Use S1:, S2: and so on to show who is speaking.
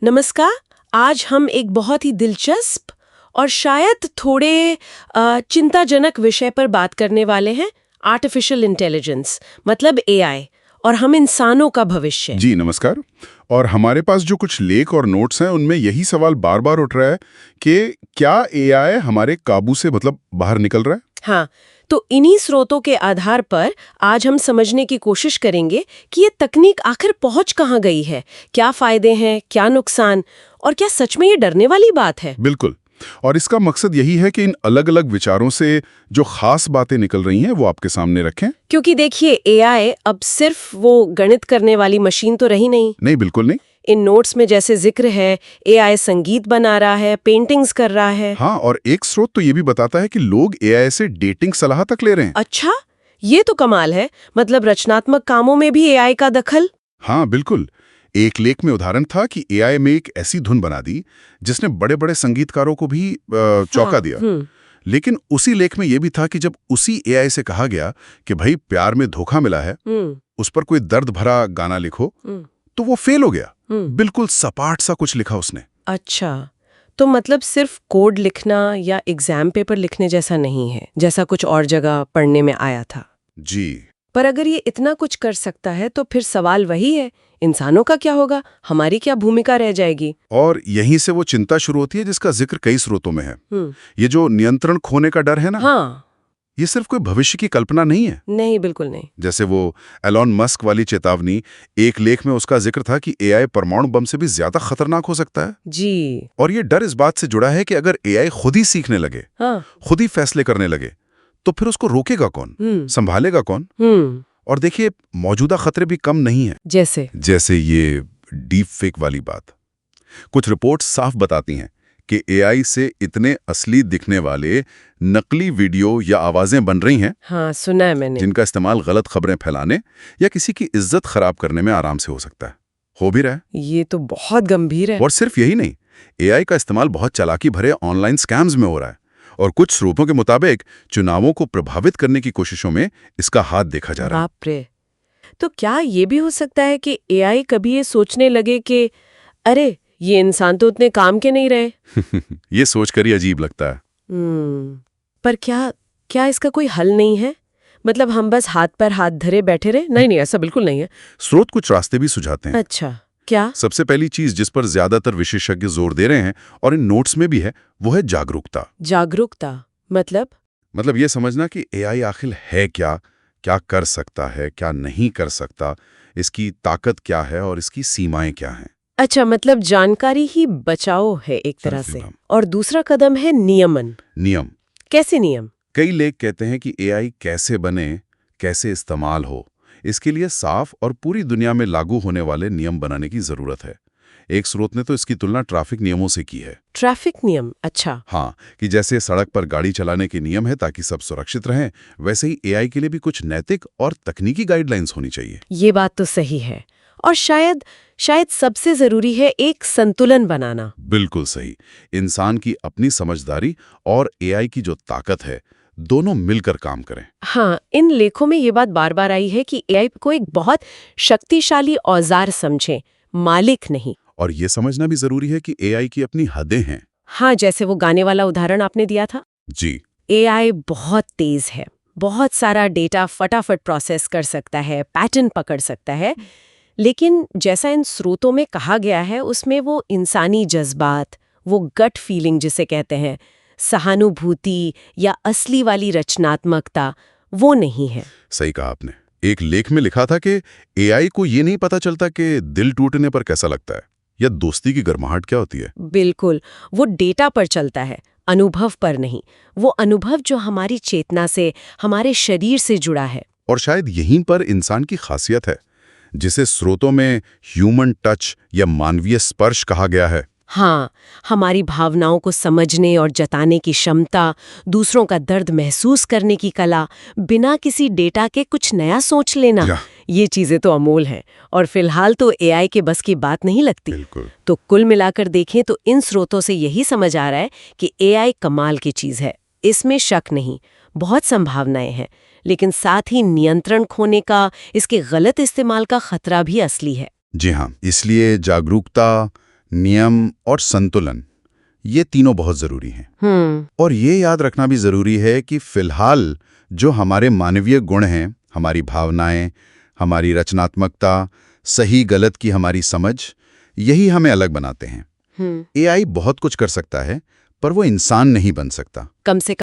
S1: नमस्कार। आज हम एक बहुत ही दिलचस्प और शायद थोड़े चिंताजनक विषय पर बात करने वाले हैं। आर्टिफिशियल इंटेलिजेंस मतलब एआई और हम इंसानों का भविष्य।
S2: जी नमस्कार। और हमारे पास जो कुछ लेख और नोट्स हैं उनमें यही सवाल बार बार उठ रहा है कि क्या एआई हमारे काबू से बाहर निकल रहा है।
S1: हाँ, तो इन्हीं स्रोतों के आधार पर आज हम समझने की कोशिश करेंगे कि ये तकनीक आखिर पहुंच कहाँ गई है, क्या फायदे हैं, क्या नुकसान, और क्या सच में ये डरने वाली बात है।
S2: बिल्कुल। और इसका मकसद यही है कि इन अलग अलग विचारों से जो खास बातें निकल रही हैं वो आपके सामने रखें।
S1: क्योंकि देखिए, एआई अब सिर्फ वो गणित करने वाली मशीन तो रही नहीं।
S2: नहीं, बिल्कुल नहीं।
S1: इन नोट्स में जैसे जिक्र है, एआई संगीत बना रहा है, पेंटिंग्स कर रहा है।
S2: हाँ, और एक स्रोत तो ये भी बताता है कि लोग एआई से डेटिंग सलाह तक ले रहे हैं।
S1: अच्छा, ये तो कमाल है। मतलब रचनात्मक कामों में भी एआई का दखल।
S2: हाँ बिल्कुल। एक लेख में उदाहरण था कि एआई में एक ऐसी धुन बना दी जिसने बड़े बड़े संगीतकारों को भी चौंका दिया। लेकिन उसी लेख में यह भी था कि जब उसी एआई से कहा गया कि भाई प्यार में धोखा मिला है, उस पर कोई दर्द भरा गाना लिखो, तो वो फेल हो गया। बिल्कुल सपाट सा कुछ लिखा उसने।
S1: अच्छा, तो मतलब सिर्फ कोड लिखना या एग्जाम पेपर लिखने जैसा नहीं है, जैसा कुछ और जगह पढ़ने में आया था।
S2: जी।
S1: पर अगर ये इतना कुछ कर सकता है तो फिर सवाल वही है, इंसानों का क्या होगा, हमारी क्या भूमिका रह जाएगी।
S2: और यहीं से वो चिंता शुरू होती है जिसका जिक्र कई स्रोतों में है। ये जो नियंत्रण खोने का डर है ना,
S1: हाँ,
S2: ये सिर्फ कोई भविष्य की कल्पना नहीं है।
S1: नहीं, बिल्कुल नहीं।
S2: जैसे वो एलॉन मस्क वाली चेतावनी, एक लेख में उसका जिक्र था कि एआई परमाणु बम से भी ज्यादा खतरनाक हो सकता है।
S1: जी।
S2: और ये डर इस बात से जुड़ा है कि अगर एआई खुद ही सीखने लगे,
S1: हाँ।
S2: खुद ही फैसले करने लगे, तो फिर उसको रोकेगा कौन, संभालेगा कौन। और देखिए, मौजूदा खतरे भी कम नहीं है। जैसे ये डीप फेक वाली बात। कुछ रिपोर्ट्स साफ बताती हैं कि एआई से इतने असली दिखने वाले नकली वीडियो या आवाजें बन रही हैं।
S1: हाँ, सुना है मैंने।
S2: जिनका इस्तेमाल गलत खबरें फैलाने या किसी की इज्जत खराब करने में आराम से हो सकता है, हो भी रहा है।
S1: ये तो बहुत गंभीर है।
S2: और सिर्फ यही नहीं, एआई का इस्तेमाल बहुत चालाकी भरे ऑनलाइन स्कैम्स में हो रहा है। और कुछ स्रोतों के मुताबिक चुनावों को प्रभावित करने की कोशिशों में इसका हाथ देखा जा रहा है।
S1: बाप रे! तो क्या ये भी हो सकता है कि एआई कभी ये सोचने लगे कि अरे, ये इंसान तो उतने काम के नहीं रहे।
S2: ये सोचकर ही अजीब लगता है।
S1: पर क्या इसका कोई हल नहीं है? मतलब हम बस हाथ पर हाथ धरे बैठे रहे? नहीं, ऐसा बिल्कुल नहीं है।
S2: स्रोत कुछ रास्ते भी सुझाते हैं।
S1: अच्छा, क्या?
S2: सबसे पहली चीज जिस पर ज्यादातर विशेषज्ञ जोर दे रहे हैं और इन नोट्स में भी है, वो है जागरूकता।
S1: जागरूकता मतलब
S2: ये समझना कि एआई आखिर है क्या, क्या कर सकता है, क्या नहीं कर सकता, इसकी ताकत क्या है और इसकी सीमाएं क्या हैं।
S1: अच्छा, मतलब जानकारी ही बचाओ है एक तरह से। और दूसरा कदम है नियम। कैसे नियम?
S2: कई लेख कहते हैं कि एआई कैसे बने, कैसे इस्तेमाल हो, इसके लिए साफ और पूरी दुनिया में लागू होने वाले नियम बनाने की जरूरत है। एक स्रोत ने तो इसकी तुलना ट्रैफिक नियमों से की है।
S1: ट्रैफिक नियम? अच्छा।
S2: हाँ, कि जैसे सड़क पर गाड़ी चलाने के नियम है ताकि सब सुरक्षित रहें, वैसे ही एआई के लिए भी कुछ नैतिक और तकनीकी गाइडलाइंस होनी चाहिए।
S1: ये बात तो सही है। और शायद सबसे जरूरी है एक संतुलन बनाना।
S2: बिल्कुल सही। इंसान की अपनी समझदारी और एआई की जो ताकत है, दोनों मिलकर काम करें।
S1: हाँ, इन लेखों में ये बात बार बार आई है कि एआई को एक बहुत शक्तिशाली औजार समझें, मालिक नहीं।
S2: और ये समझना भी जरूरी है कि एआई की अपनी हदें हैं।
S1: हाँ, जैसे वो गाने वाला उदाहरण आपने दिया था।
S2: जी।
S1: एआई बहुत तेज है, बहुत सारा डेटा फटाफट प्रोसेस कर सकता है, पैटर्न पकड़ सकता है, लेकिन जैसा इन स्रोतों में कहा गया है, उसमें वो इंसानी जज्बात, वो गट फीलिंग जिसे कहते हैं, सहानुभूति या असली वाली रचनात्मकता, वो नहीं है।
S2: सही कहा आपने। एक लेख में लिखा था कि एआई को ये नहीं पता चलता कि दिल टूटने पर कैसा लगता है या दोस्ती की गर्माहट क्या होती है।
S1: बिल्कुल, वो डेटा पर चलता है, अनुभव पर नहीं। वो अनुभव जो हमारी चेतना से, हमारे शरीर से जुड़ा है।
S2: और शायद यहीं पर इंसान की खासियत है, जिसे स्रोतों में ह्यूमन टच या मानवीय स्पर्श कहा गया है।
S1: हाँ, हमारी भावनाओं को समझने और जताने की क्षमता, दूसरों का दर्द महसूस करने की कला, बिना किसी डेटा के कुछ नया सोच लेना, ये चीजें तो अमोल हैं और फिलहाल तो एआई के बस की बात नहीं लगती। तो कुल मिलाकर देखें तो इन स्रोतों से यही समझ आ रहा है कि एआई कमाल की चीज है, इसमें शक नहीं, बहुत संभावनाएं हैं, लेकिन साथ ही नियंत्रण खोने का, इसके गलत इस्तेमाल का खतरा भी असली है।
S2: जी हाँ, इसलिए जागरूकता, नियम और संतुलन, ये तीनों बहुत जरूरी हैं। और ये याद रखना भी जरूरी है कि फिलहाल जो हमारे मानवीय गुण हैं, हमारी भावनाएं, हमारी रचनात्मकता, सही गलत की हमारी समझ, यही हमें अलग बनाते हैं। एआई बहुत कुछ कर सकता है, पर वो इंसान नहीं बन सकता।
S1: कम से